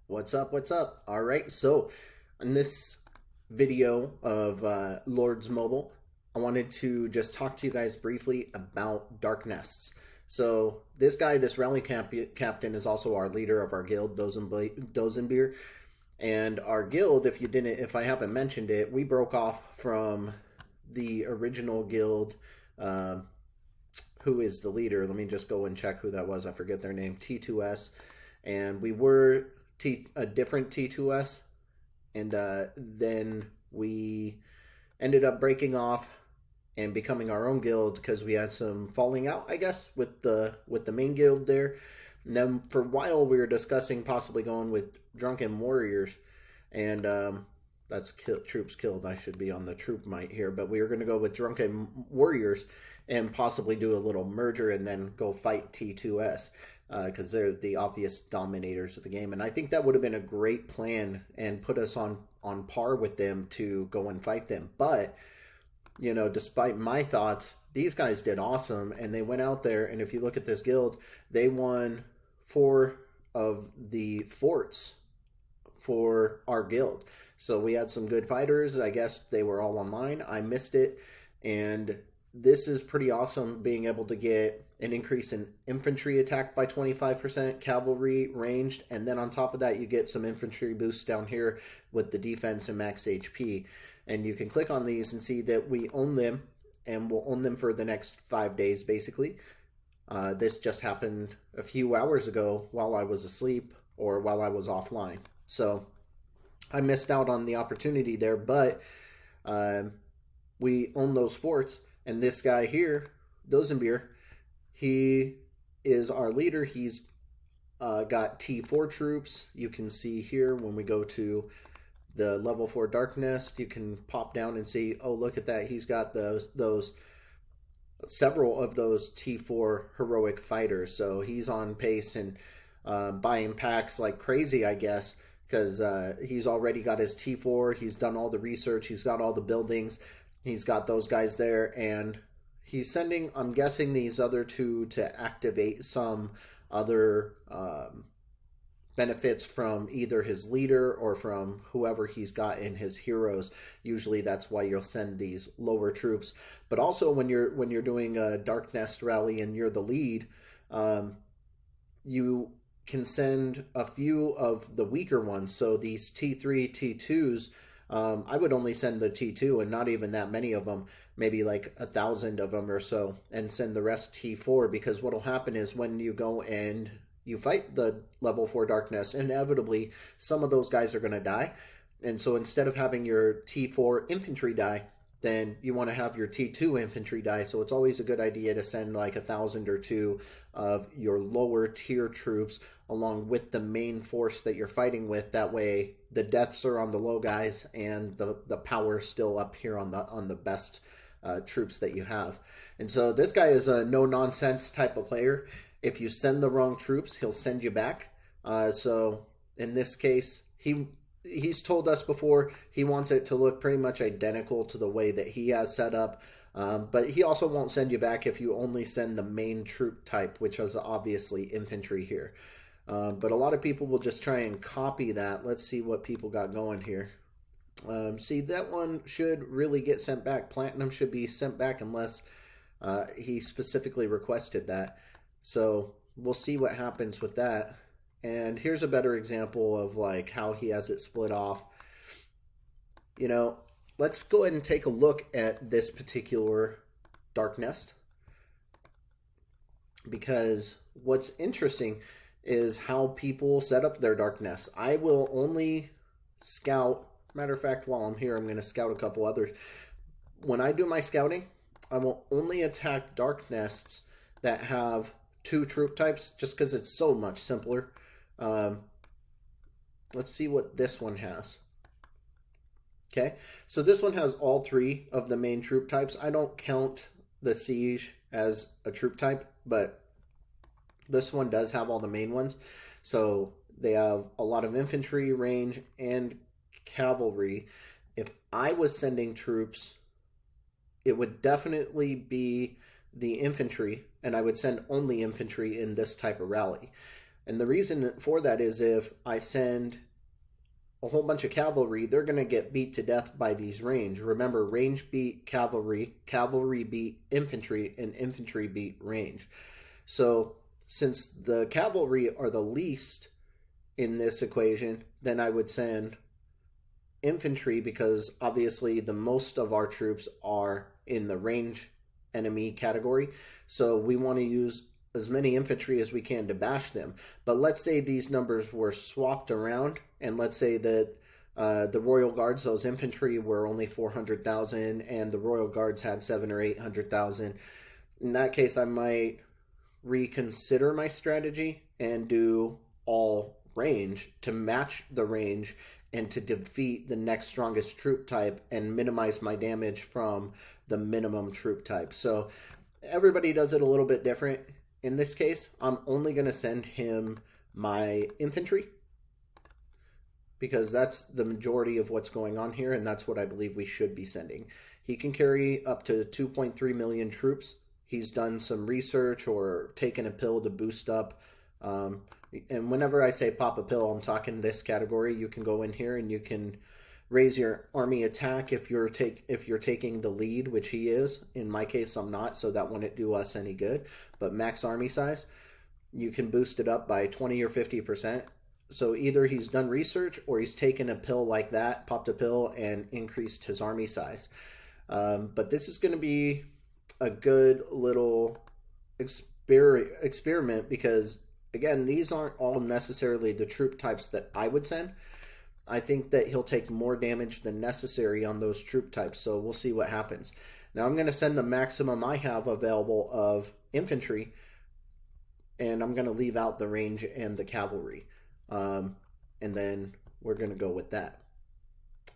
What's up? What's up? All right. So, in this video of Lord's Mobile, I wanted to just talk to you guys briefly about Darknests. So, this guy, this rally captain, is also our leader of our guild, Dozenbeer. And our guild, if I haven't mentioned it, we broke off from the original guild. Uh, who is the leader? Let me just go and check who that was. I forget their name. T2S, and we were a different T2S, and then we ended up breaking off and becoming our own guild because we had some falling out, I guess, with the main guild there. And then for a while we were discussing possibly going with Drunken Warriors, and that's troops killed. I should be on the troop might here, but we were going to go with Drunken Warriors and possibly do a little merger and then go fight T2S because they're the obvious dominators of the game. And I think that would have been a great plan and put us on par with them to go and fight them. But, despite my thoughts, these guys did awesome, and they went out there, and if you look at this guild, they won 4 of the forts for our guild. So we had some good fighters. I guess they were all online. I missed it, and this is pretty awesome, being able to get an increase in infantry attack by 25%, cavalry ranged, and then on top of that you get some infantry boosts down here with the defense and max HP. And you can click on these and see that we own them, and we'll own them for the next 5 days basically. This just happened a few hours ago while I was asleep or while I was offline. So I missed out on the opportunity there, but we own those forts. And this guy here, Dozenbeer, he is our leader. He's got T4 troops. You can see here when we go to the level 4 Darknest, you can pop down and see, oh, look at that. He's got those several of those T4 heroic fighters. So he's on pace and buying packs like crazy, I guess, because he's already got his T4. He's done all the research. He's got all the buildings. He's got those guys there, and he's sending, I'm guessing, these other two to activate some other benefits from either his leader or from whoever he's got in his heroes. Usually that's why you'll send these lower troops. But also when you're doing a Darknest rally and you're the lead, you can send a few of the weaker ones. So these T3, T2s, I would only send the T2 and not even that many of them, maybe like 1,000 of them or so, and send the rest T4, because what'll happen is when you go and you fight the level 4 Darkness, inevitably some of those guys are going to die. And so instead of having your T4 infantry die, then you want to have your T2 infantry die. So it's always a good idea to send like 1,000 or 2 of your lower tier troops along with the main force that you're fighting with. That way the deaths are on the low guys and the power still up here on the best troops that you have. And so this guy is a no-nonsense type of player. If you send the wrong troops, he'll send you back. So in this case, he's told us before he wants it to look pretty much identical to the way that he has set up. But he also won't send you back if you only send the main troop type, which is obviously infantry here. But a lot of people will just try and copy that. Let's see what people got going here. See, that one should really get sent back. Platinum should be sent back unless he specifically requested that. So we'll see what happens with that. And here's a better example of like how he has it split off. Let's go ahead and take a look at this particular Darknest, because what's interesting is how people set up their Darknest. I will only scout. Matter of fact, while I'm here, I'm going to scout a couple others. When I do my scouting, I will only attack Darknests that have 2 troop types, just because it's so much simpler. Let's see what this one has. Okay, so this one has all 3 of the main troop types. I don't count the siege as a troop type, but this one does have all the main ones. So they have a lot of infantry, range, and cavalry. If I was sending troops, it would definitely be the infantry, and I would send only infantry in this type of rally. And the reason for that is if I send a whole bunch of cavalry, they're going to get beat to death by these range. Remember, range beat cavalry, cavalry beat infantry, and infantry beat range. So since the cavalry are the least in this equation, then I would send infantry, because obviously the most of our troops are in the range enemy category. So we want to use as many infantry as we can to bash them. But let's say these numbers were swapped around, and let's say that the Royal Guards, those infantry, were only 400,000, and the Royal Guards had 700,000 or 800,000. In that case, I might reconsider my strategy and do all range to match the range and to defeat the next strongest troop type and minimize my damage from the minimum troop type. So everybody does it a little bit different. In this case, I'm only going to send him my infantry because that's the majority of what's going on here, and that's what I believe we should be sending. He can carry up to 2.3 million troops. He's done some research or taken a pill to boost up. And whenever I say pop a pill, I'm talking this category. You can go in here and you can raise your army attack if you're taking the lead, which he is. In my case, I'm not, so that wouldn't do us any good. But max army size, you can boost it up by 20 or 50%. So either he's done research or he's taken a pill like that, popped a pill, and increased his army size. But this is going to be a good little experiment because, again, these aren't all necessarily the troop types that I would send. I think that he'll take more damage than necessary on those troop types, so we'll see what happens. Now I'm going to send the maximum I have available of infantry, and I'm going to leave out the range and the cavalry. And then we're going to go with that.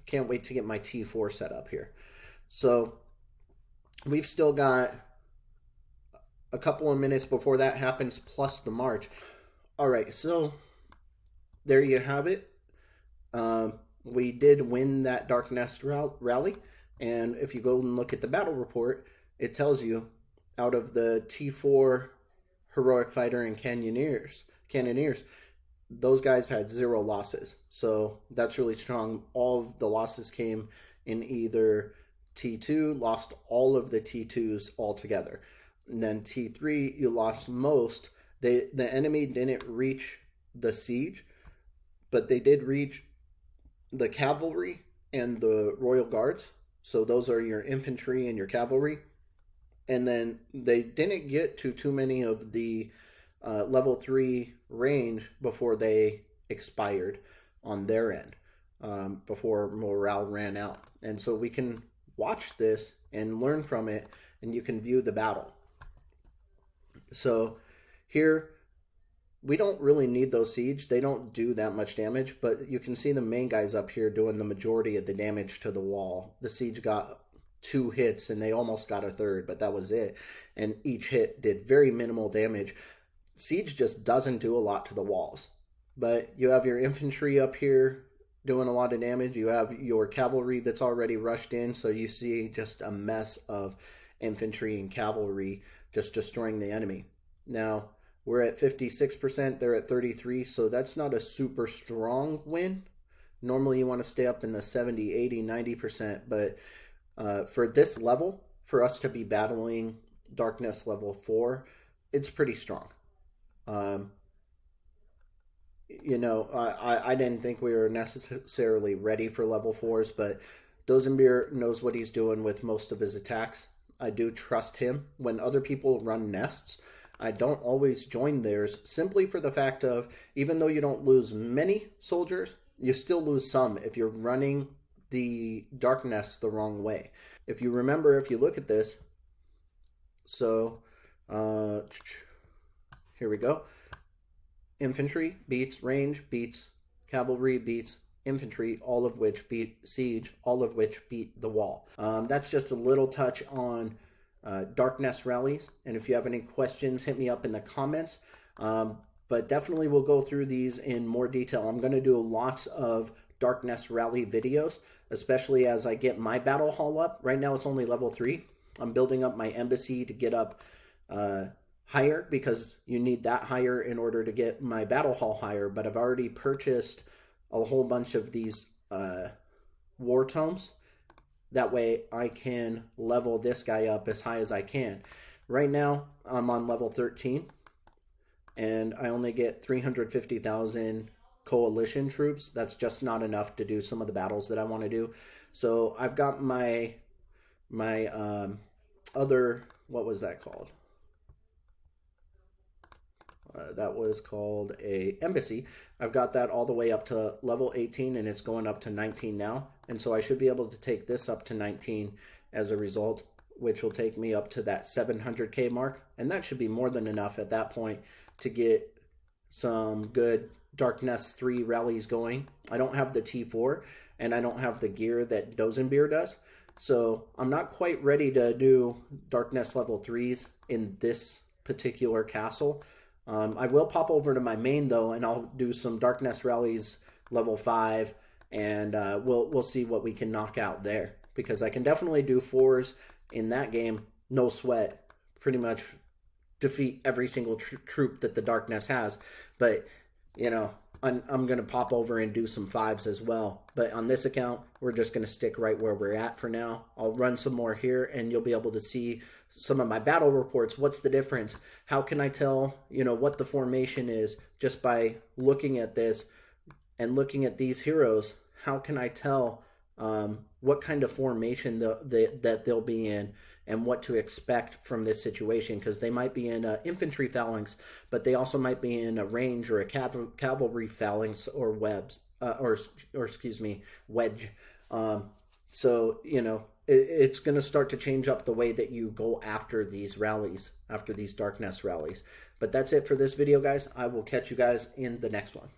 Can't wait to get my T4 set up here. So we've still got a couple of minutes before that happens, plus the march. All right, so there you have it. We did win that Darknest rally, and if you go and look at the battle report, it tells you out of the T4 heroic fighter and cannoneers, those guys had 0 losses. So that's really strong. All of the losses came in either T2, lost all of the T2s altogether. And then T3, you lost most. The enemy didn't reach the siege, but they did reach the cavalry and the Royal Guards. So those are your infantry and your cavalry. And then they didn't get to too many of the level 3 range before they expired on their end, before morale ran out. And so we can watch this and learn from it, and you can view the battle. So here, we don't really need those siege. They don't do that much damage, but you can see the main guys up here doing the majority of the damage to the wall. The siege got 2 hits, and they almost got a third, but that was it. And each hit did very minimal damage. Siege just doesn't do a lot to the walls. But you have your infantry up here doing a lot of damage. You have your cavalry that's already rushed in, so you see just a mess of infantry and cavalry just destroying the enemy. Now, we're at 56%, they're at 33%, so that's not a super strong win. Normally you want to stay up in the 70, 80, 90%, but for this level, for us to be battling Darknest level 4, it's pretty strong. You know, I didn't think we were necessarily ready for level 4s, but Dozenbeer knows what he's doing with most of his attacks. I do trust him. When other people run nests, I don't always join theirs, simply for the fact of, even though you don't lose many soldiers, you still lose some if you're running the Darknest the wrong way. If you remember, if you look at this, so here we go. Infantry beats range, beats cavalry, beats infantry, all of which beat siege, all of which beat the wall. That's just a little touch on Darknest rallies, and if you have any questions, hit me up in the comments. But definitely we'll go through these in more detail. I'm going to do lots of Darknest rally videos, especially as I get my battle hall up. Right now it's only level 3. I'm building up my embassy to get up higher because you need that higher in order to get my battle hall higher, but I've already purchased a whole bunch of these war tomes. That way I can level this guy up as high as I can. Right now I'm on level 13 and I only get 350,000 coalition troops. That's just not enough to do some of the battles that I want to do. So I've got my other, what was that called? That was called a embassy. I've got that all the way up to level 18 and it's going up to 19 now. And so I should be able to take this up to 19 as a result, which will take me up to that 700k mark. And that should be more than enough at that point to get some good Darknest 3 rallies going. I don't have the T4 and I don't have the gear that Dozenbeer does. So I'm not quite ready to do Darknest level 3s in this particular castle. I will pop over to my main though, and I'll do some Darknest rallies level 5, and we'll see what we can knock out there. Because I can definitely do 4s in that game, no sweat. Pretty much defeat every single troop that the Darknest has. But you know, I'm going to pop over and do some 5s as well. But on this account, we're just going to stick right where we're at for now. I'll run some more here and you'll be able to see some of my battle reports. What's the difference? How can I tell, you know, what the formation is just by looking at this and looking at these heroes? How can I tell what kind of formation that they'll be in and what to expect from this situation? Because they might be in infantry phalanx, but they also might be in a range or a cavalry phalanx or webs, or excuse me, wedge. So, you know, it's going to start to change up the way that you go after these rallies, after these Darknest rallies. But that's it for this video, guys. I will catch you guys in the next one.